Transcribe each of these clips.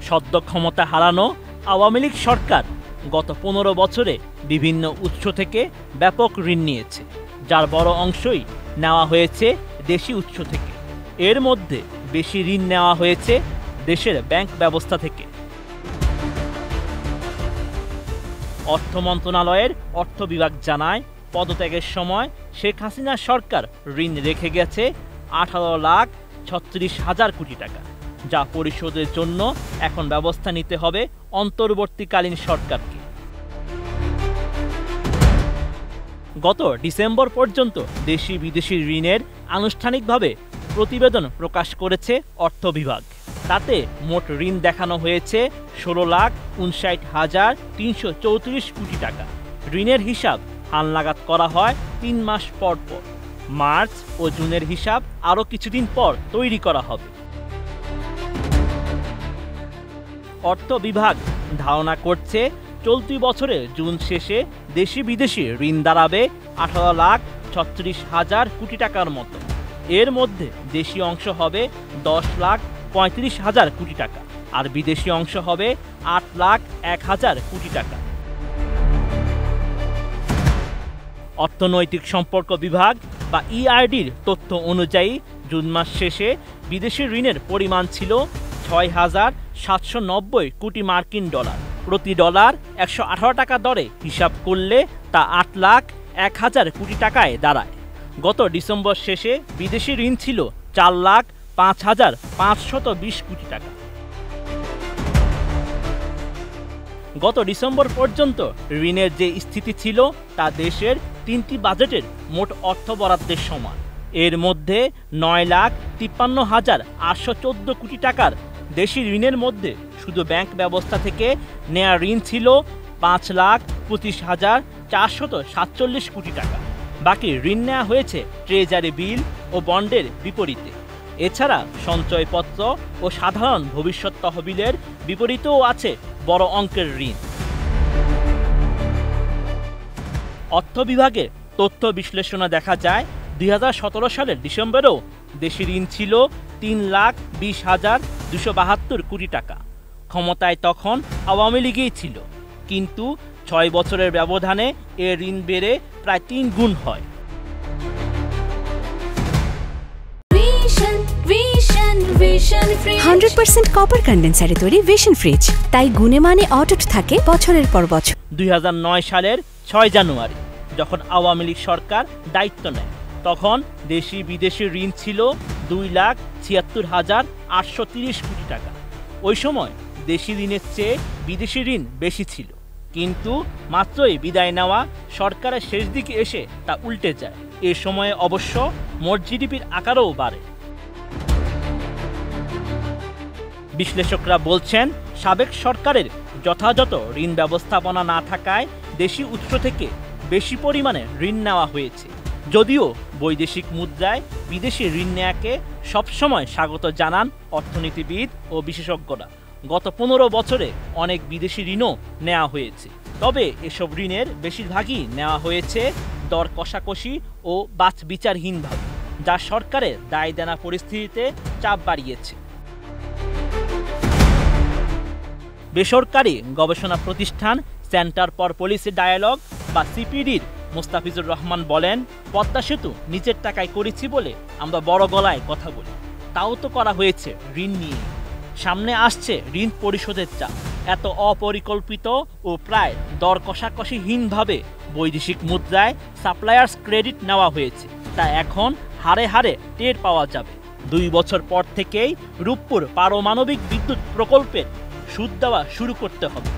সদ্য ক্ষমতা হারানো আওয়ামী লীগ সরকার গত ১৫ বছরে বিভিন্ন উৎস থেকে ব্যাপক ঋণ নিয়েছে, যার বড় অংশই নেওয়া হয়েছে দেশি উৎস থেকে। এর মধ্যে বেশি ঋণ নেওয়া হয়েছে দেশের ব্যাংক ব্যবস্থা থেকে। অর্থ মন্ত্রণালয়ের অর্থ বিভাগ জানায়, পদত্যাগের সময় শেখ হাসিনা সরকার ঋণ রেখে গেছে 18,36,000 কোটি টাকা, যা পরিশোধের জন্য এখন ব্যবস্থা নিতে হবে অন্তর্বর্তীকালীন সরকারকে। গত ডিসেম্বর পর্যন্ত দেশি বিদেশি ঋণের আনুষ্ঠানিকভাবে প্রতিবেদন প্রকাশ করেছে অর্থ বিভাগ। তাতে মোট ঋণ দেখানো হয়েছে 16,59,334 কোটি টাকা। ঋণের হিসাব হালনাগাদ করা হয় 3 মাস পর পর। মার্চ ও জুনের হিসাব আরও কিছুদিন পর তৈরি করা হবে। অর্থ বিভাগ ধারণা করছে চলতি বছরের জুন শেষে দেশি বিদেশি ঋণ দাঁড়াবে 18,36,000 কোটি টাকার মতো। এর মধ্যে দেশি অংশ হবে 10,35,000 কোটি টাকা, আর বিদেশি অংশ হবে 8,01,000 কোটি টাকা। অর্থনৈতিক সম্পর্ক বিভাগ বা ইআরডির তথ্য অনুযায়ী জুন মাস শেষে বিদেশি ঋণের পরিমাণ ছিল 6,790 কোটি মার্কিন ডলার। প্রতি ডলার 118 টাকা দরে হিসাব করলে তা 8,01,000 কোটি টাকায় দাঁড়ায়। গত ডিসেম্বর শেষে বিদেশি ঋণ ছিল 4,05,520 কোটি টাকা। গত ডিসেম্বর পর্যন্ত ঋণের যে স্থিতি ছিল তা দেশের 3টি বাজেটের মোট অর্থ বরাদ্দের সমান। এর মধ্যে 9,53,814 কোটি টাকার দেশি ঋণের মধ্যে শুধু ব্যাংক ব্যবস্থা থেকে নেয়া ঋণ ছিল 5,25,447 কোটি টাকা। বাকি ঋণ নেওয়া হয়েছে ট্রেজারি বিল ও বন্ডের বিপরীতে। এছাড়া সঞ্চয়পত্র ও সাধারণ ভবিষ্যৎ তহবিলের বিপরীতেও আছে বড় অঙ্কের ঋণ। অর্থ বিভাগের তথ্য বিশ্লেষণে দেখা যায় 2017 সালের ডিসেম্বরেও দেশি ঋণ ছিল 3,20,272 কোটি টাকা। ক্ষমতায় তখন আওয়ামী লীগই ছিল, কিন্তু 6 বছরের ব্যবধানে এ ঋণ বেড়ে প্রায় 3 গুণ হয়। 100% কপার কন্ডেন্সারে তৈরি ভিশন ফ্রিজ, তাই গুণে মানে অটুট থাকে বছরের পর বছর। 2009 সালের 6 জানুয়ারি যখন আওয়ামী লীগ সরকার দায়িত্ব নেয়, তখন দেশি বিদেশি ঋণ ছিল 2,76,830 কোটি টাকা। ওই সময় দেশি ঋণের চেয়ে বিদেশি ঋণ বেশি ছিল, কিন্তু মাত্রই বিদায় নেওয়া সরকারের শেষ দিকে এসে তা উল্টে যায়। এ সময়ে অবশ্য মোট জিডিপির আকারও বাড়ে। বিশ্লেষকরা বলছেন, সাবেক সরকারের যথাযথ ঋণ ব্যবস্থাপনা না থাকায় দেশি উৎস থেকে বেশি পরিমাণে ঋণ নেওয়া হয়েছে। যদিও বৈদেশিক মুদ্রায় বিদেশি ঋণ নেওয়াকে সবসময় স্বাগত জানান অর্থনীতিবিদ ও বিশেষজ্ঞরা। গত 15 বছরে অনেক বিদেশি ঋণও নেওয়া হয়েছে, তবে এসব ঋণের বেশিরভাগই নেওয়া হয়েছে দর কষাকষি ও বাছবিচারহীনভাবে, যা সরকারের দায় দেনা পরিস্থিতিতে চাপ বাড়িয়েছে। বেসরকারি গবেষণা প্রতিষ্ঠান সেন্টার ফর পলিসি ডায়ালগ বা সিপিডির মোস্তাফিজুর রহমান বলেন, পদ্মা সেতু নিজের টাকায় করেছি বলে আমরা বড় গলায় কথা বলি, তাও তো করা হয়েছে ঋণ নিয়ে। সামনে আসছে ঋণ পরিশোধের চাপ। এত অপরিকল্পিত ও প্রায় দর কষাকষিহীনভাবে বৈদেশিক মুদ্রায় সাপ্লায়ার্স ক্রেডিট নেওয়া হয়েছে, তা এখন হারে হারে টের পাওয়া যাবে। 2 বছর পর থেকেই রূপপুর পারমাণবিক বিদ্যুৎ প্রকল্পের সুদ দেওয়া শুরু করতে হবে।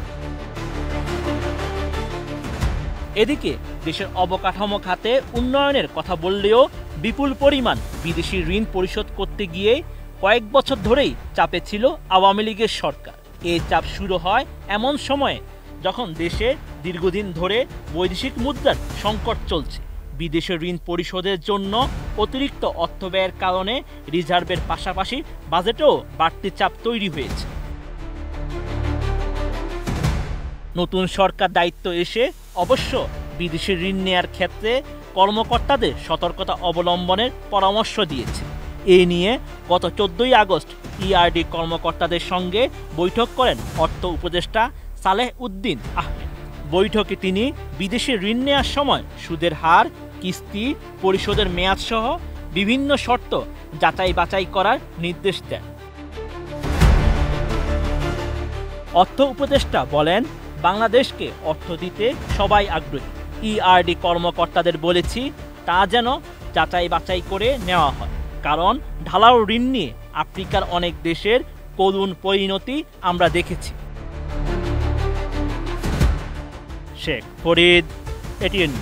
এদিকে দেশের অবকাঠামো খাতে উন্নয়নের কথা বললেও বিপুল পরিমাণ বিদেশি ঋণ পরিশোধ করতে গিয়ে কয়েক বছর ধরেই চাপে ছিল আওয়ামী লীগের সরকার। এই চাপ শুরু হয় এমন সময়ে যখন দেশে দীর্ঘদিন ধরে বৈদেশিক মুদ্রার সংকট চলছে। বিদেশি ঋণ পরিশোধের জন্য অতিরিক্ত অর্থ ব্যয়ের কারণে রিজার্ভের পাশাপাশি বাজেটেও বাড়তি চাপ তৈরি হয়েছে। নতুন সরকার দায়িত্ব এসে অবশ্য বিদেশি ঋণ নেয়ার ক্ষেত্রে কর্মকর্তাদের সতর্কতা অবলম্বনের পরামর্শ দিয়েছে। এ নিয়ে গত 14ই আগস্ট ইআরডি কর্মকর্তাদের সঙ্গে বৈঠক করেন অর্থ উপদেষ্টা সালেহ উদ্দিন আহমেদ। বৈঠকে তিনি বিদেশে ঋণ নেওয়ার সময় সুদের হার, কিস্তি পরিশোধের মেয়াদসহ বিভিন্ন শর্ত যাচাই বাছাই করার নির্দেশ দেন। অর্থ উপদেষ্টা বলেন, বাংলাদেশকে অর্থ দিতে সবাই আগ্রহী। ইআরডি কর্মকর্তাদের বলেছি তা যেন যাচাই বাছাই করে নেওয়া হয়, কারণ ঢালাও ঋণ নিয়ে আফ্রিকার অনেক দেশের করুণ পরিণতি আমরা দেখেছি। শেখ ফরিদ, এটিএন।